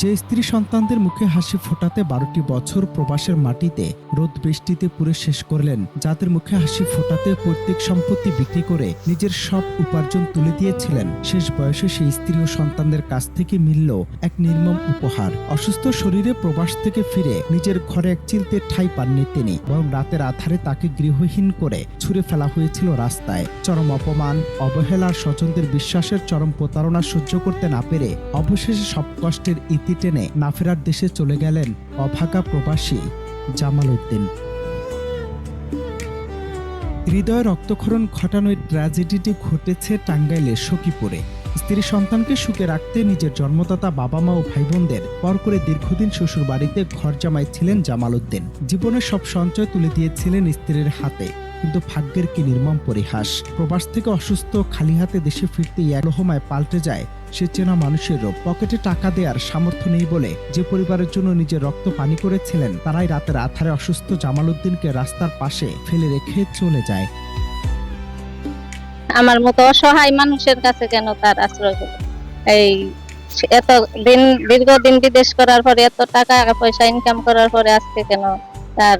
যে স্ত্রী সন্তানদের মুখে হাসি ফোটাতে 12টি বছর প্রবাসের মাটিতে রোদ বৃষ্টিতে পুরে শেষ করলেন, যাদের মুখে হাসি ফোটাতে পৈতৃক সম্পত্তি বিক্রি করে নিজের সব উপার্জন তুলে দিয়েছিলেন, শেষ বয়সে সেই স্ত্রী ও সন্তানদের কাছ থেকে মিলল এক নির্মম উপহার। অসুস্থ শরীরে প্রবাস থেকে ফিরে নিজের ঘরে এক চিলতে ঠাঁই পাননি তিনি, বরং রাতের আধারে তাকে গৃহহীন করে ছুঁড়ে ফেলা হয়েছিল রাস্তায়। চরম অপমান, অবহেলার স্বজনদের বিশ্বাসের চরম প্রতারণা সহ্য করতে না পেরে অবশেষে সব কষ্টের ইতি টেনে না ফেরার দেশে চলে গেলেন অভাগা প্রবাসী জামাল উদ্দিন। হৃদয়ে রক্তক্ষরণ ঘটানো এই ট্র্যাজেডিটি ঘটেছে টাঙ্গাইলের সখীপুরে। স্ত্রী সন্তানকে সুখে রাখতে নিজের জন্মদাতা বাবা মা ও ভাই বোনদের পর করে দীর্ঘদিন শ্বশুর বাড়িতে ঘর জামাই ছিলেন জামাল উদ্দিন। জীবনের সব সঞ্চয় তুলে দিয়েছিলেন স্ত্রীর হাতে, কিন্তু ভাগ্যের কি নির্মম পরিহাস। প্রবাস থেকে অসুস্থ খালি হাতে দেশে ফিরতেই এক লোহমায় পাল্টে যায় সে চেনা মানুষের রূপ। পকেটে টাকা দেওয়ার সামর্থ্য নেই বলে যে পরিবারের জন্য নিজের রক্ত পানি করেছিলেন, তারাই রাতের আধারে অসুস্থ জামাল উদ্দিনকে রাস্তার পাশে ফেলে রেখে চলে যায়। আমার মতো অসহায় মানুষের কাছে কেন তার আশ্রয় হলো? এই এত দিন দীর্ঘদিন বিদেশ করার পরে, এত টাকা পয়সা ইনকাম করার পরে আজকে কেন তার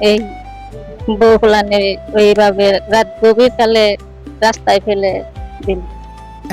এই বউ ফুলানে ওইভাবে রাত গভীর কালে রাস্তায় ফেলে দিল।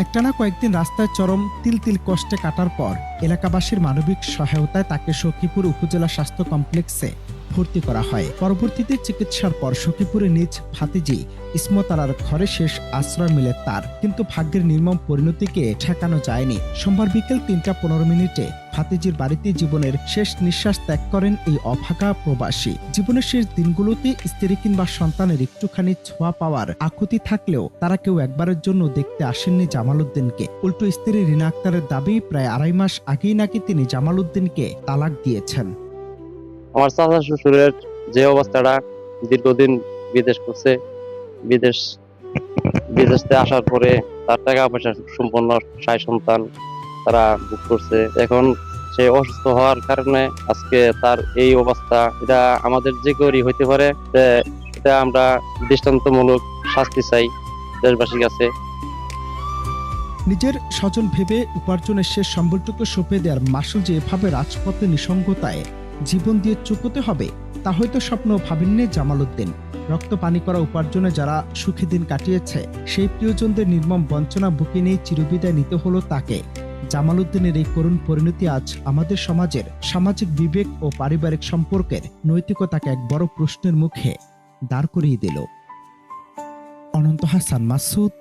একটানা কয়েকদিন রাস্তায় চরম তিল কষ্টে কাটার পর এলাকাবাসীর মানবিক সহায়তায় তাকে সখীপুর উপজেলা স্বাস্থ্য কমপ্লেক্সে ভর্তি করা হয়। পরবর্তীতে চিকিৎসার পর সখীপুরে নিজ ভাতিজি ইসমতারার ঘরে শেষ আশ্রয় মিলে তার, কিন্তু ভাগ্যের নির্মম পরিণতিকে ঠেকানো যায়নি। সোমবার বিকেল 3:15 ভাতিজির বাড়িতে জীবনের শেষ নিঃশ্বাস ত্যাগ করেন এই অভাগা প্রবাসী। জীবনের শেষ দিনগুলোতে স্ত্রী কিংবা সন্তানের একটুখানি ছোঁয়া পাওয়ার আকুতি থাকলেও তারা কেউ একবারের জন্য দেখতে আসেননি জামাল উদ্দিনকে। উল্টো স্ত্রী রিনা আক্তারের দাবি, প্রায় 2.5 মাস আগেই নাকি তিনি জামাল উদ্দিনকে তালাক দিয়েছেন। আমার চাচা শ্বশুরের যে অবস্থাটা, দীর্ঘদিন বিদেশ করছে, বিদেশ থেকে আসার পরে তার টাকা পয়সা সম্পূর্ণ 6 সন্তান তারা ভোগ করছে। এখন সে অসুস্থ হওয়ার কারণে আজকে তার এই অবস্থা। এটা আমাদের যে কেউই হইতে পারে, এটা আমরা দৃষ্টান্তমূলক শাস্তি চাই দেশবাসীর কাছে। নিজের স্বজন ভেবে উপার্জনের শেষ সম্বলটুকু সঁপে দেওয়ার মাসুল যে এভাবে রাজপথে নিঃসঙ্গতায় জীবন দিয়ে চুকোতে হবে, তা হয়তো স্বপ্ন ভাবেননি জামাল উদ্দিন। রক্ত পানি করা উপার্জনে যারা সুখী দিন কাটিয়েছে, সেই প্রিয়জনদের নির্মম বঞ্চনা বুকে নিয়ে চিরবিদায় নিতে হলো তাকে। জামাল উদ্দিনের এই করুণ পরিণতি আজ আমাদের সমাজের সামাজিক বিবেক ও পারিবারিক সম্পর্কের নৈতিকতাকে এক বড় প্রশ্নের মুখে দাঁড় করিয়ে দিল। অনন্ত হাসান মাসুদ,